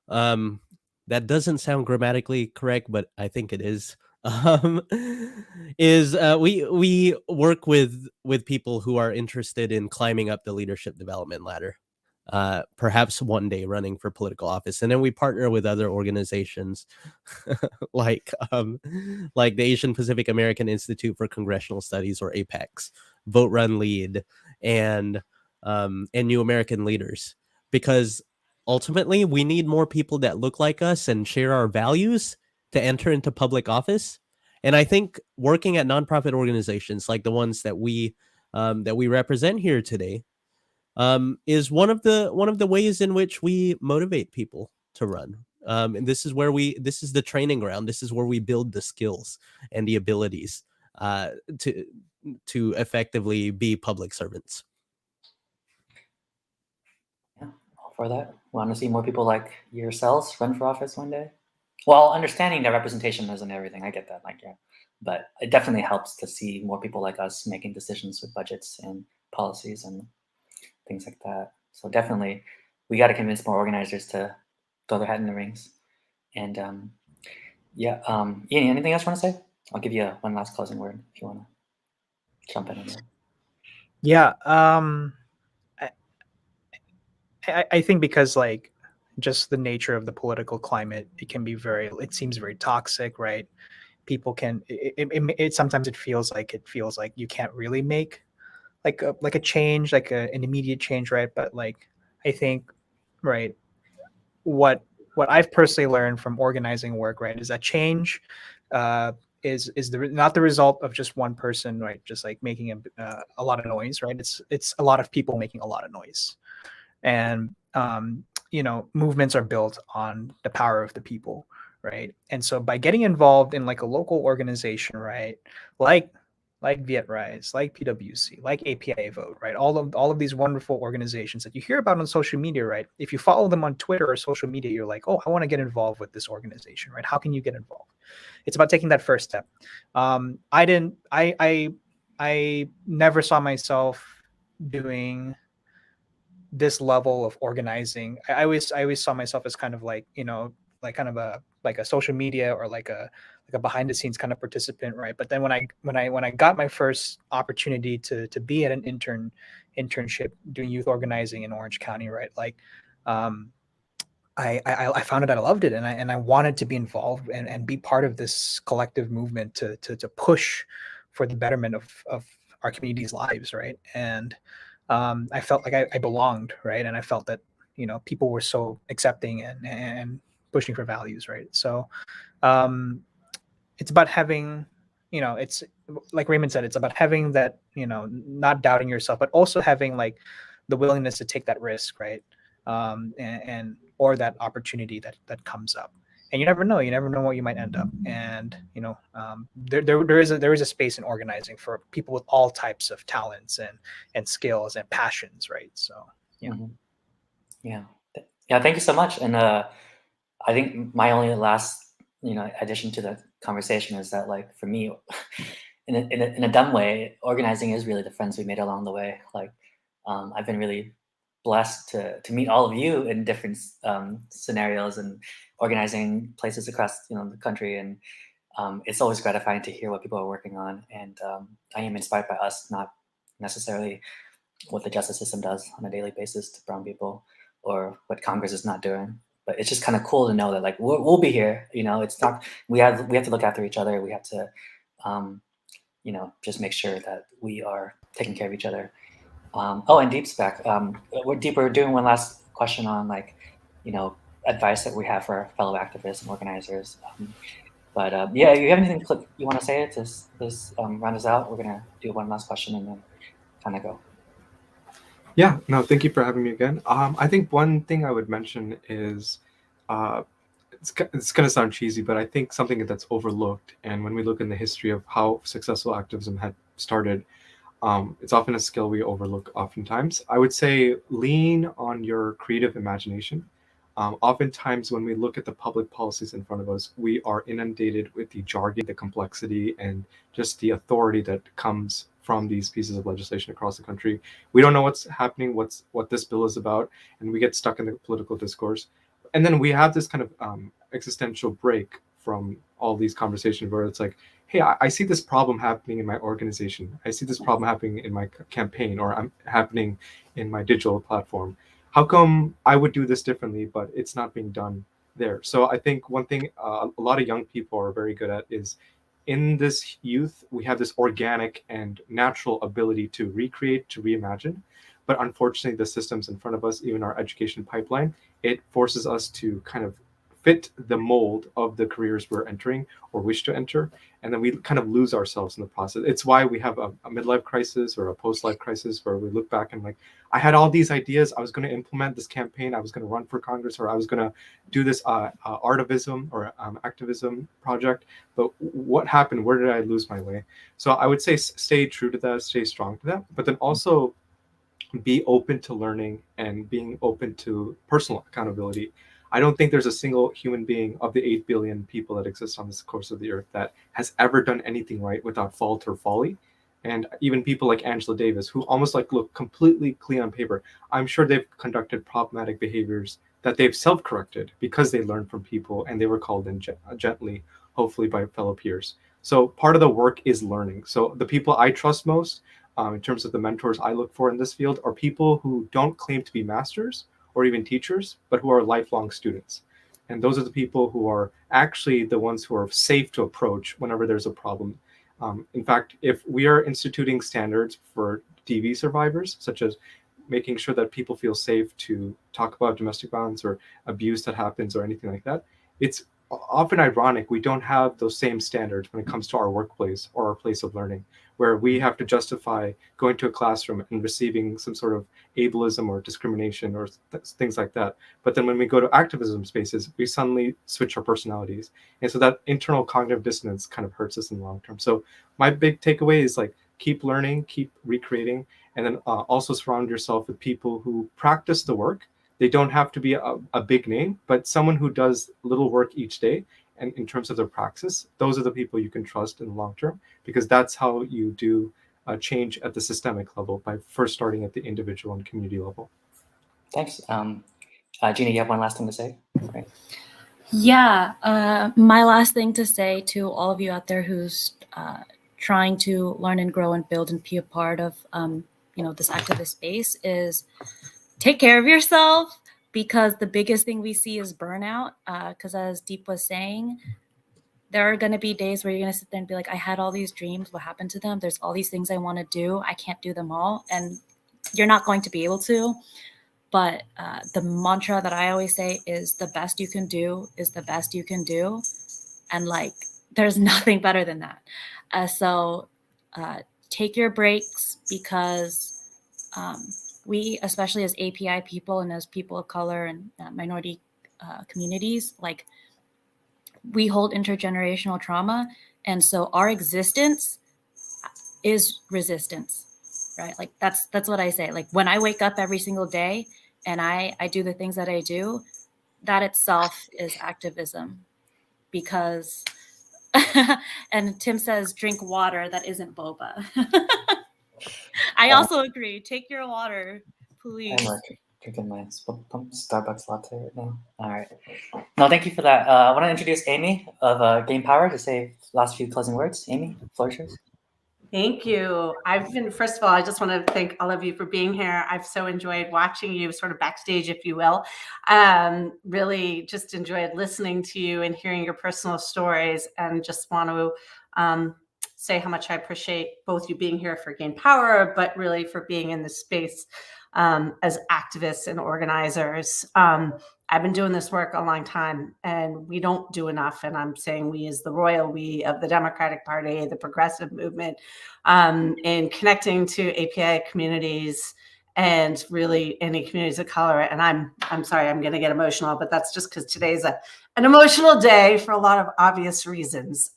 Speaker 4: that doesn't sound grammatically correct, but I think it is, is we work with people who are interested in climbing up the leadership development ladder. Perhaps one day running for political office, and then we partner with other organizations like the Asian Pacific American Institute for Congressional Studies, or APEX, Vote Run Lead, and New American Leaders, because ultimately we need more people that look like us and share our values to enter into public office. And I think working at nonprofit organizations like the ones that we represent here today is one of the ways in which we motivate people to run. And this is the training ground. This is where we build the skills and the abilities to effectively be public servants.
Speaker 1: Yeah, all for that. Want to see more people like yourselves run for office one day? Well, understanding that representation isn't everything. I get that, but it definitely helps to see more people like us making decisions with budgets and policies and things like that. So definitely, we got to convince more organizers to throw their hat in the rings. And Ian, anything else you want to say? I'll give you one last closing word if you want to jump in there.
Speaker 3: Yeah, I think because just the nature of the political climate, it seems very toxic, right? People can, sometimes it feels like you can't really make like a change, an immediate change, right? But I think, right, what I've personally learned from organizing work, right, is that change is not the result of just one person, right, just making a lot of noise, right? It's a lot of people making a lot of noise. And movements are built on the power of the people, right? And so by getting involved in a local organization, right, like VietRise, like PwC, like APIA Vote, right, all of these wonderful organizations that you hear about on social media, right? If you follow them on Twitter or social media, you're like, oh, I want to get involved with this organization, right? How can you get involved? It's about taking that first step. I never saw myself doing this level of organizing. I always saw myself as kind of kind of a like a social media or like a behind the scenes kind of participant, right? But then when I got my first opportunity to be at an internship doing youth organizing in Orange County, right? Like I found it, I loved it, and I wanted to be involved and be part of this collective movement to push for the betterment of our community's lives, right? And I felt like I belonged, right? And I felt that people were so accepting and pushing for values, right? So it's about having, it's like Raymond said, it's about having that, not doubting yourself, but also having like the willingness to take that risk, right? And or that opportunity that comes up, and you never know what you might end up. And there is a space in organizing for people with all types of talents and skills and passions, right? So yeah.
Speaker 1: Mhm. Yeah, thank you so much. And I think my only last addition to the conversation is that, like, for me, in a dumb way, organizing is really the friends we made along the way. Like, I've been really blessed to meet all of you in different scenarios and organizing places across the country, and it's always gratifying to hear what people are working on. And I am inspired by us, not necessarily what the justice system does on a daily basis to brown people or what Congress is not doing. But it's just kind of cool to know that, like, we'll be here. It's not, we have to look after each other. We have to just make sure that we are taking care of each other. And Deep's back. We're doing one last question on, like, advice that we have for our fellow activists and organizers. Yeah, you have anything you want to say to this round us out? We're gonna do one last question and then kind of go.
Speaker 5: Yeah, no, thank you for having me again. I think one thing I would mention is, it's going to sound cheesy, but I think something that's overlooked, and when we look in the history of how successful activism had started, it's often a skill we overlook oftentimes. I would say lean on your creative imagination. Oftentimes when we look at the public policies in front of us, we are inundated with the jargon, the complexity, and just the authority that comes from these pieces of legislation across the country. We don't know what's happening, what this bill is about, and we get stuck in the political discourse. And then we have this kind of existential break from all these conversations where it's like, hey, I see this problem happening in my organization. I see this problem happening in my campaign, or I'm happening in my digital platform. How come I would do this differently, but it's not being done there? So I think one thing a lot of young people are very good at is, in this youth, we have this organic and natural ability to recreate, to reimagine. But unfortunately, the systems in front of us, even our education pipeline, it forces us to kind of fit the mold of the careers we're entering or wish to enter, and then we kind of lose ourselves in the process. It's why we have a midlife crisis or a post-life crisis, where we look back and, like, I had all these ideas, I was going to implement this campaign, I was going to run for Congress, or I was going to do this artivism or activism project, but what happened? Where did I lose my way? So I would say stay true to that, stay strong to that, but then also be open to learning and being open to personal accountability. I don't think there's a single human being of the 8 billion people that exist on this course of the earth that has ever done anything right without fault or folly. And even people like Angela Davis, who almost like look completely clean on paper, I'm sure they've conducted problematic behaviors that they've self-corrected because they learned from people and they were called in gently, hopefully by fellow peers. So part of the work is learning. So the people I trust most, in terms of the mentors I look for in this field, are people who don't claim to be masters or even teachers, but who are lifelong students. And those are the people who are actually the ones who are safe to approach whenever there's a problem. In fact, if we are instituting standards for DV survivors, such as making sure that people feel safe to talk about domestic violence or abuse that happens or anything like that, it's often ironic we don't have those same standards when it comes to our workplace or our place of learning, where we have to justify going to a classroom and receiving some sort of ableism or discrimination or things like that. But then when we go to activism spaces, we suddenly switch our personalities. And so that internal cognitive dissonance kind of hurts us in the long term. So my big takeaway is, like, keep learning, keep recreating, and then also surround yourself with people who practice the work. They don't have to be a big name, but someone who does little work each day. And in terms of their praxis, those are the people you can trust in the long term, because that's how you do change at the systemic level, by first starting at the individual and community level.
Speaker 1: Thanks. Jeanie, you have one last thing to say? Right.
Speaker 2: Yeah, my last thing to say to all of you out there who's trying to learn and grow and build and be a part of, this activist space is take care of yourself, because the biggest thing we see is burnout. Because as Deep was saying, there are going to be days where you're going to sit there and be like, I had all these dreams. What happened to them? There's all these things I want to do. I can't do them all. And you're not going to be able to. But the mantra that I always say is the best you can do is the best you can do. And like, there's nothing better than that. So take your breaks, because we, especially as API people and as people of color and minority communities, like, we hold intergenerational trauma. And so our existence is resistance, right? Like that's what I say. Like when I wake up every single day and I do the things that I do, that itself is activism. Because, and Tim says, drink water that isn't boba. I also agree. Take your water, please.
Speaker 1: I'm drinking my Starbucks latte right now. All right. No, thank you for that. I want to introduce Amy of Gain Power to say last few closing words. Amy, floor is yours.
Speaker 6: Thank you. First of all, I just want to thank all of you for being here. I've so enjoyed watching you sort of backstage, if you will. Really just enjoyed listening to you and hearing your personal stories, and just want to say how much I appreciate both you being here for Gain Power, but really for being in this space as activists and organizers. I've been doing this work a long time, and we don't do enough. And I'm saying we as the royal we of the Democratic Party, the progressive movement, in connecting to API communities and really any communities of color. And I'm sorry, I'm going to get emotional, but that's just because today's an emotional day for a lot of obvious reasons.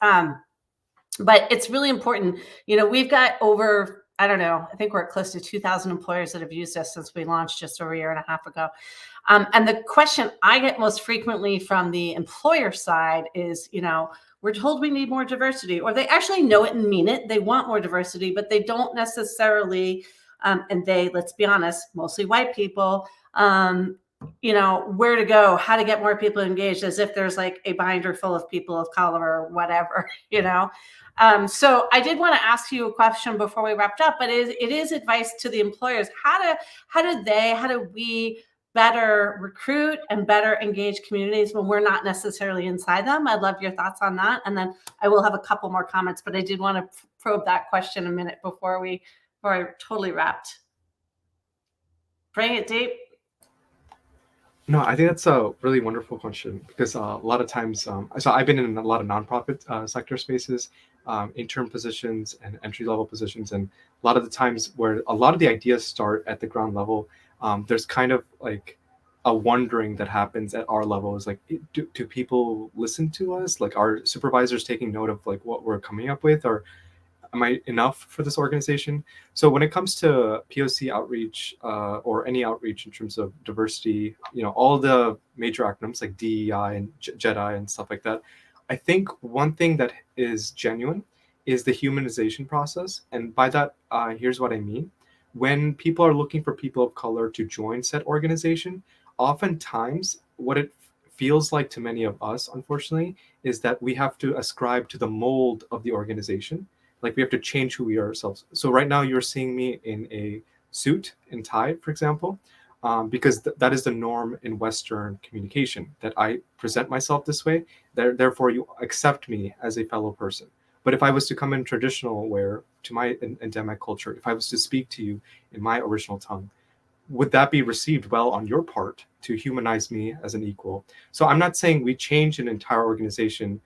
Speaker 6: But it's really important. We've got over, I don't know, I think we're at close to 2,000 employers that have used us since we launched just over a year and a half ago. And the question I get most frequently from the employer side is, we're told we need more diversity, or they actually know it and mean it. They want more diversity, but they don't necessarily, and they, let's be honest, mostly white people, where to go, how to get more people engaged, as if there's like a binder full of people of color or whatever, So I did want to ask you a question before we wrapped up, but it is advice to the employers. How do we better recruit and better engage communities when we're not necessarily inside them? I'd love your thoughts on that. And then I will have a couple more comments, but I did want to probe that question a minute before I totally wrapped. Bring it, Deep.
Speaker 5: No, I think that's a really wonderful question, because a lot of times, so I've been in a lot of nonprofit sector spaces, intern positions and entry-level positions, and a lot of the times where a lot of the ideas start at the ground level, there's kind of like a wondering that happens at our level. Is like, do people listen to us? Like, are supervisors taking note of like what we're coming up with, or am I enough for this organization? So when it comes to POC outreach or any outreach in terms of diversity, all the major acronyms like DEI and JEDI and stuff like that, I think one thing that is genuine is the humanization process. And by that, here's what I mean. When people are looking for people of color to join said organization, oftentimes what it feels like to many of us, unfortunately, is that we have to ascribe to the mold of the organization. Like, we have to change who we are ourselves. So right now you're seeing me in a suit and tie, for example, because that is the norm in Western communication, that I present myself this way. Therefore, you accept me as a fellow person. But if I was to come in traditional wear to my endemic culture, if I was to speak to you in my original tongue, would that be received well on your part to humanize me as an equal? So I'm not saying we change an entire organization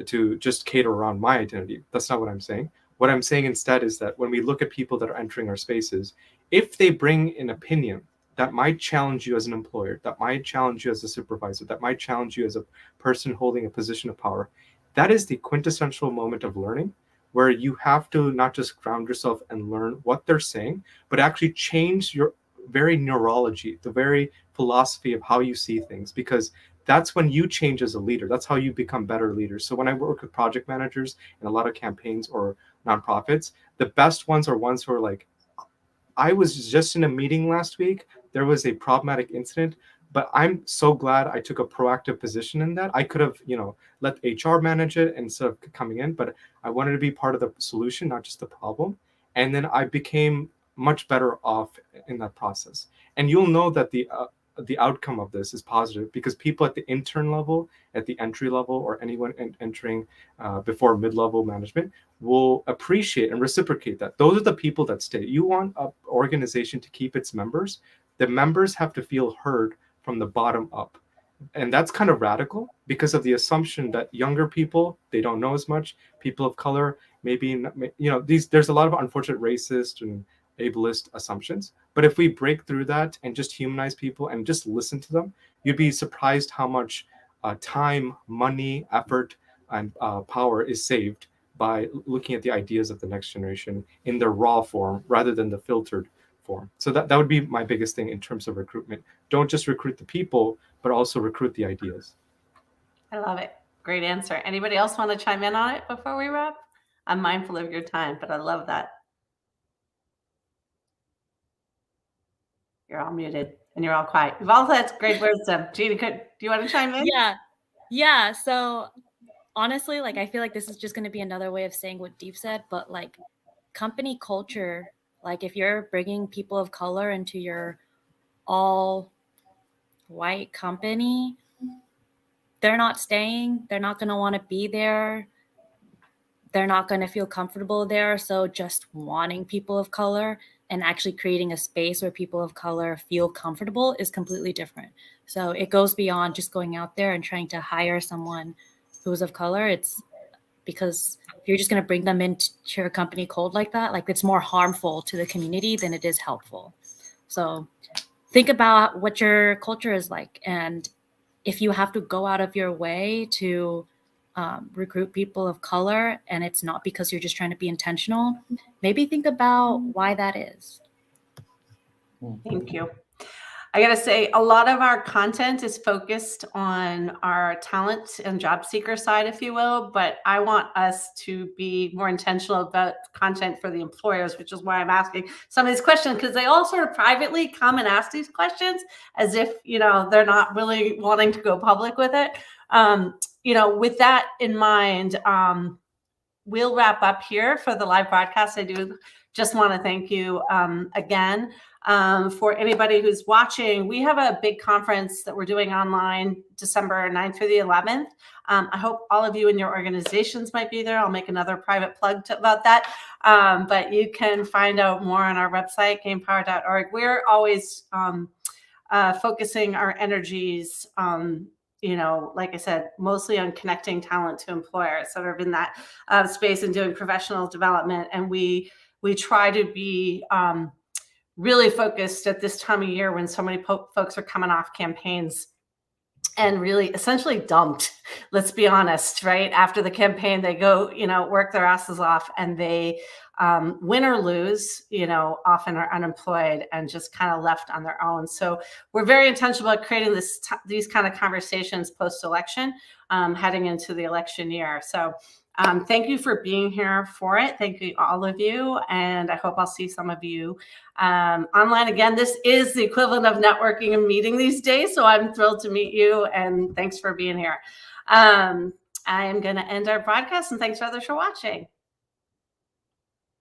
Speaker 5: to just cater around my identity. That's not what I'm saying. What I'm saying instead is that when we look at people that are entering our spaces, if they bring an opinion that might challenge you as an employer, that might challenge you as a supervisor, that might challenge you as a person holding a position of power, that is the quintessential moment of learning, where you have to not just ground yourself and learn what they're saying, but actually change your very neurology, the very philosophy of how you see things, because that's when you change as a leader. That's how you become better leaders. So when I work with project managers in a lot of campaigns or nonprofits, the best ones are ones who are like, I was just in a meeting last week, there was a problematic incident, But I'm so glad I took a proactive position in that. I could have, let HR manage it instead of coming in, but I wanted to be part of the solution, not just the problem. And then I became much better off in that process. And you'll know that the outcome of this is positive because people at the intern level, at the entry level, or anyone entering before mid-level management will appreciate and reciprocate that. Those are the people that stay. You want an organization to keep its members. The members have to feel heard from the bottom up. And that's kind of radical because of the assumption that younger people, they don't know as much. People of color, maybe, there's a lot of unfortunate racist and ableist assumptions. But if we break through that and just humanize people and just listen to them, you'd be surprised how much time, money, effort, and power is saved by looking at the ideas of the next generation in their raw form rather than the filtered form. So that would be my biggest thing in terms of recruitment. Don't just recruit the people, but also recruit the ideas.
Speaker 6: I love it. Great answer. Anybody else want to chime in on it before we wrap? I'm mindful of your time, but I love that. You're all muted and you're all quiet. You've all had great wisdom. Jeanie, do you want to chime in?
Speaker 2: Yeah. So honestly, I feel like this is just going to be another way of saying what Deep said, but company culture, if you're bringing people of color into your all white company, they're not staying. They're not going to want to be there. They're not going to feel comfortable there. So just wanting people of color and actually creating a space where people of color feel comfortable is completely different. So it goes beyond just going out there and trying to hire someone who's of color. It's because if you're just going to bring them into your company cold like that, it's more harmful to the community than it is helpful. So think about what your culture is like. And if you have to go out of your way to recruit people of color, and it's not because you're just trying to be intentional, maybe think about why that is.
Speaker 6: Thank you. I got to say, a lot of our content is focused on our talent and job seeker side, if you will, but I want us to be more intentional about content for the employers, which is why I'm asking some of these questions, because they all sort of privately come and ask these questions as if, they're not really wanting to go public with it. With that in mind, we'll wrap up here for the live broadcast. I do just want to thank you again. For anybody who's watching, we have a big conference that we're doing online December 9th through the 11th. I hope all of you in your organizations might be there. I'll make another private plug about that. But you can find out more on our website, gainpower.org. We're always focusing our energies, like I said, mostly on connecting talent to employers that are in that space and doing professional development. And we try to be really focused at this time of year when so many folks are coming off campaigns and really essentially dumped, let's be honest, right? After the campaign, they go, work their asses off and they win or lose, often are unemployed and just kind of left on their own. So we're very intentional about creating these kind of conversations post-election, heading into the election year. So thank you for being here for it. Thank you, all of you. And I hope I'll see some of you online again. This is the equivalent of networking and meeting these days. So I'm thrilled to meet you and thanks for being here. I am going to end our broadcast and thanks for others for watching.